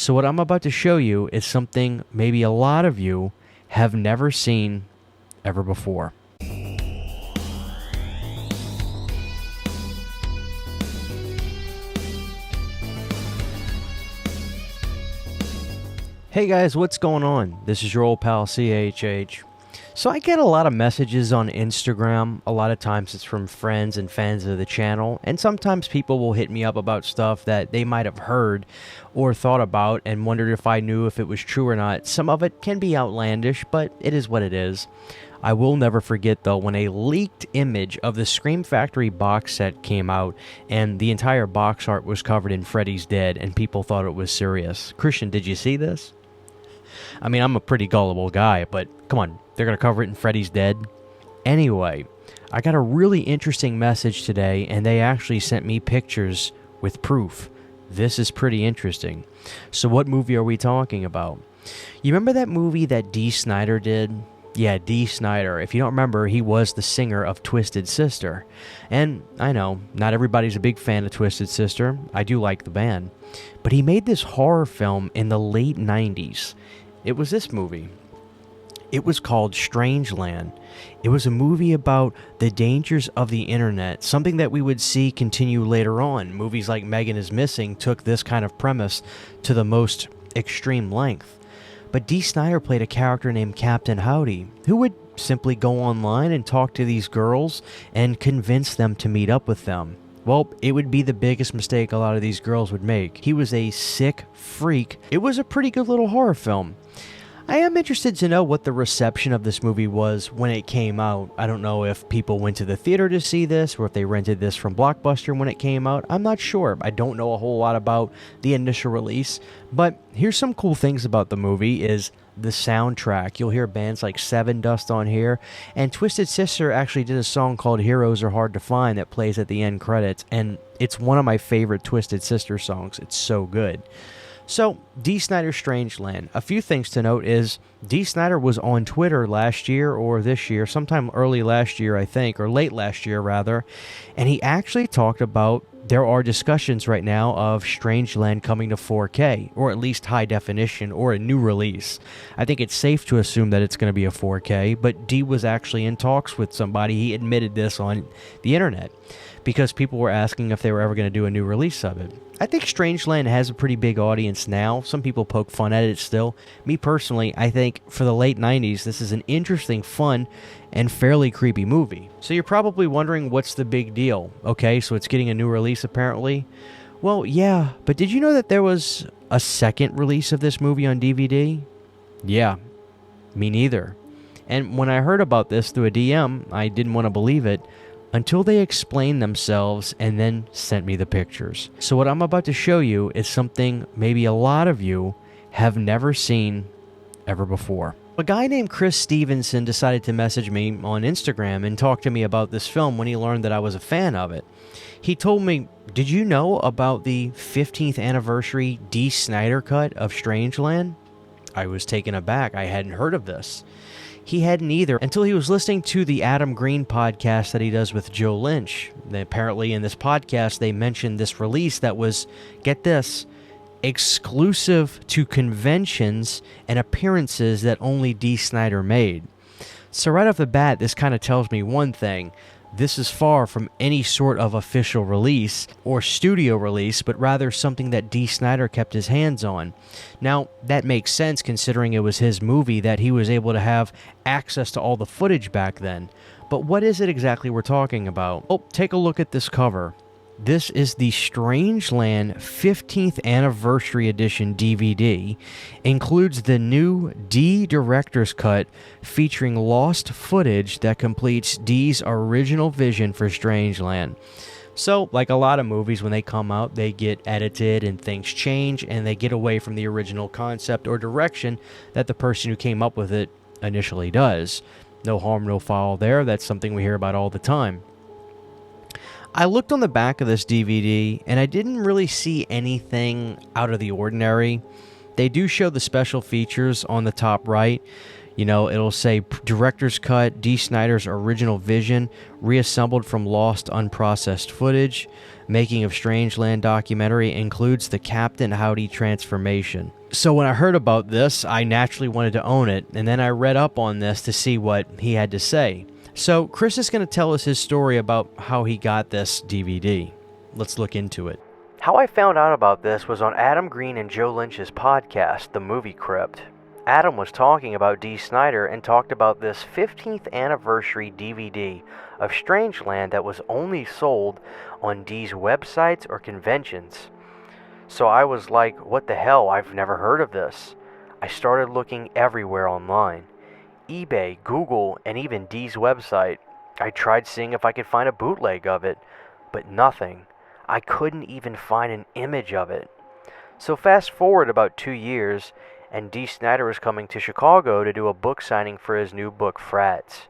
So what I'm about to show you is something maybe a lot of you have never seen ever before. Hey guys, what's going on? This is your old pal CHH. So I get a lot of messages on Instagram. A lot of times it's from friends and fans of the channel, and sometimes people will hit me up about stuff that they might have heard or thought about and wondered if I knew if it was true or not. Some of it can be outlandish, but it is what it is. I will never forget though when a leaked image of the Scream Factory box set came out and the entire box art was covered in Freddy's dead and people thought it was serious. Christian, did you see this? I mean, I'm a pretty gullible guy, but come on, they're going to cover it in Freddy's dead? Anyway, I got a really interesting message today, and they actually sent me pictures with proof. This is pretty interesting. So what movie are we talking about? You remember that movie that Dee Snider did? Yeah, Dee Snider. If you don't remember, he was the singer of Twisted Sister. And I know, not everybody's a big fan of Twisted Sister. I do like the band. But he made this horror film in the late 90s. It was this movie. It was called Strangeland. It was a movie about the dangers of the internet, something that we would see continue later on. Movies like Megan is Missing took this kind of premise to the most extreme length. But Dee Snider played a character named Captain Howdy, who would simply go online and talk to these girls and convince them to meet up with them. Well, it would be the biggest mistake a lot of these girls would make. He was a sick freak. It was a pretty good little horror film. I am interested to know what the reception of this movie was when it came out. I don't know if people went to the theater to see this or if they rented this from Blockbuster when it came out. I'm not sure. I don't know a whole lot about the initial release. But here's some cool things about the movie is the soundtrack. You'll hear bands like Seven Dust on here. And Twisted Sister actually did a song called Heroes Are Hard to Find that plays at the end credits. And it's one of my favorite Twisted Sister songs. It's so good. So, Dee Snider Strangeland. A few things to note is Dee Snider was on Twitter last year or this year, sometime early last year, I think, or late last year, rather, and he actually talked about there are discussions right now of Strangeland coming to 4K, or at least high definition, or a new release. I think it's safe to assume that it's going to be a 4K, but Dee was actually in talks with somebody. He admitted this on the internet because people were asking if they were ever going to do a new release of it. I think Strangeland has a pretty big audience now. Some people poke fun at it still. Me personally, I think for the late 90s, this is an interesting, fun, and fairly creepy movie. So you're probably wondering what's the big deal. Okay, so it's getting a new release apparently. Well, yeah, but did you know that there was a second release of this movie on DVD? Yeah, me neither. And when I heard about this through a DM, I didn't want to believe it until they explained themselves and then sent me the pictures. So what I'm about to show you is something maybe a lot of you have never seen ever before. A guy named Chris Stevenson decided to message me on Instagram and talk to me about this film when he learned that I was a fan of it. He told me, did you know about the 15th anniversary Dee Snider cut of Strangeland? I was taken aback. I hadn't heard of this. He hadn't either until he was listening to the Adam Green podcast that he does with Joe Lynch. Apparently in this podcast they mentioned this release that was, get this, exclusive to conventions and appearances that only Dee Snider made. So right off the bat, this kind of tells me one thing. This is far from any sort of official release or studio release, but rather something that Dee Snider kept his hands on. Now, that makes sense considering it was his movie that he was able to have access to all the footage back then. But what is it exactly we're talking about? Oh, take a look at this cover. This is the Strangeland 15th Anniversary Edition DVD. Includes the new Dee Director's Cut featuring lost footage that completes Dee's original vision for Strangeland. So, like a lot of movies, when they come out, they get edited and things change and they get away from the original concept or direction that the person who came up with it initially does. No harm, no foul there. That's something we hear about all the time. I looked on the back of this DVD, and I didn't really see anything out of the ordinary. They do show the special features on the top right. You know, it'll say director's cut, D. Snider's original vision, reassembled from lost unprocessed footage, making of Strangeland documentary, includes the Captain Howdy transformation. So when I heard about this, I naturally wanted to own it, and then I read up on this to see what he had to say. So Chris is going to tell us his story about how he got this DVD. Let's look into it. How I found out about this was on Adam Green and Joe Lynch's podcast, The Movie Crypt. Adam was talking about D. Snider and talked about this 15th anniversary DVD of Strangeland that was only sold on D's websites or conventions. So I was like, what the hell, I've never heard of this. I started looking everywhere online. eBay, Google, and even D's website. I tried seeing if I could find a bootleg of it, but nothing. I couldn't even find an image of it. So fast forward about 2 years, and D. Snider was coming to Chicago to do a book signing for his new book, Frats.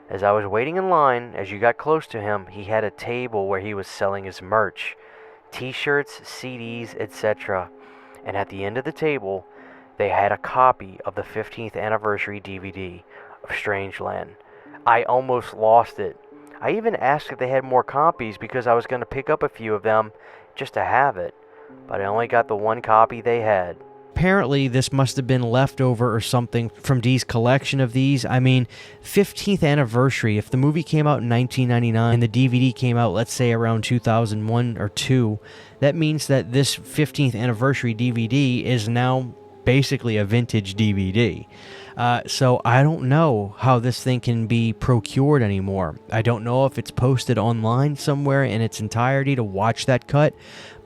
As I was waiting in line, as you got close to him, he had a table where he was selling his merch. T-shirts, CDs, etc. And at the end of the table, they had a copy of the 15th anniversary DVD of Strangeland. I almost lost it. I even asked if they had more copies because I was going to pick up a few of them just to have it, but I only got the one copy they had. Apparently, this must have been leftover or something from D's collection of these. I mean, 15th anniversary, if the movie came out in 1999 and the DVD came out, let's say, around 2001 or 2, that means that this 15th anniversary DVD is now basically a vintage DVD. So I don't know how this thing can be procured anymore. I don't know if it's posted online somewhere in its entirety to watch that cut,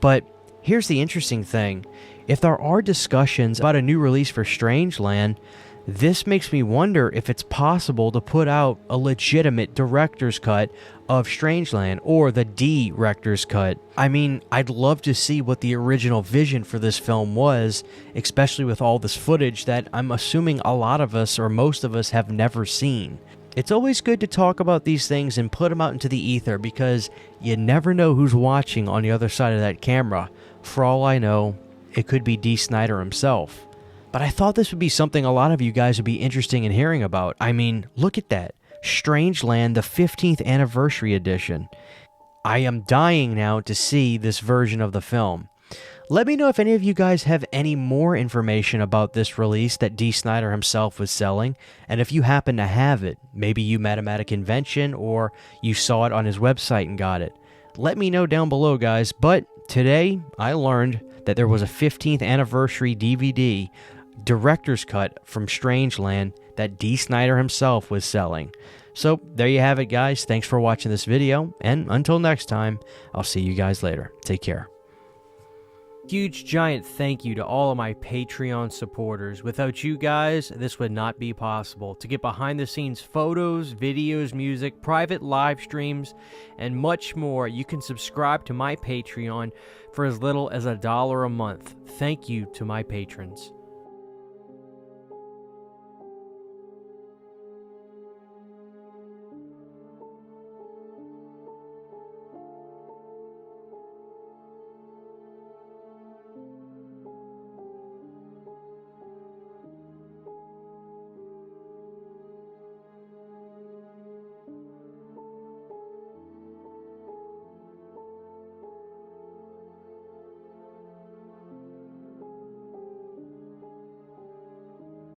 but here's the interesting thing. If there are discussions about a new release for Strangeland, this makes me wonder if it's possible to put out a legitimate director's cut of Strangeland, or the director's cut. I mean, I'd love to see what the original vision for this film was, especially with all this footage that I'm assuming a lot of us, or most of us, have never seen. It's always good to talk about these things and put them out into the ether, because you never know who's watching on the other side of that camera. For all I know, it could be D. Snider himself. But I thought this would be something a lot of you guys would be interested in hearing about. I mean, look at that. Strangeland, the 15th anniversary edition. I am dying now to see this version of the film. Let me know if any of you guys have any more information about this release that D. Snider himself was selling, and if you happen to have it, maybe you met him at a convention or you saw it on his website and got it. Let me know down below, guys. But today, I learned that there was a 15th anniversary DVD director's cut from Strangeland that D. Snider himself was selling. So there you have it, guys. Thanks for watching this video, and until next time, I'll see you guys later. Take care. Huge giant thank you to all of my Patreon supporters. Without you guys, this would not be possible. To get behind the scenes photos, videos, music, private live streams, and much more, you can subscribe to my Patreon for as little as $1 a month. Thank you to my patrons.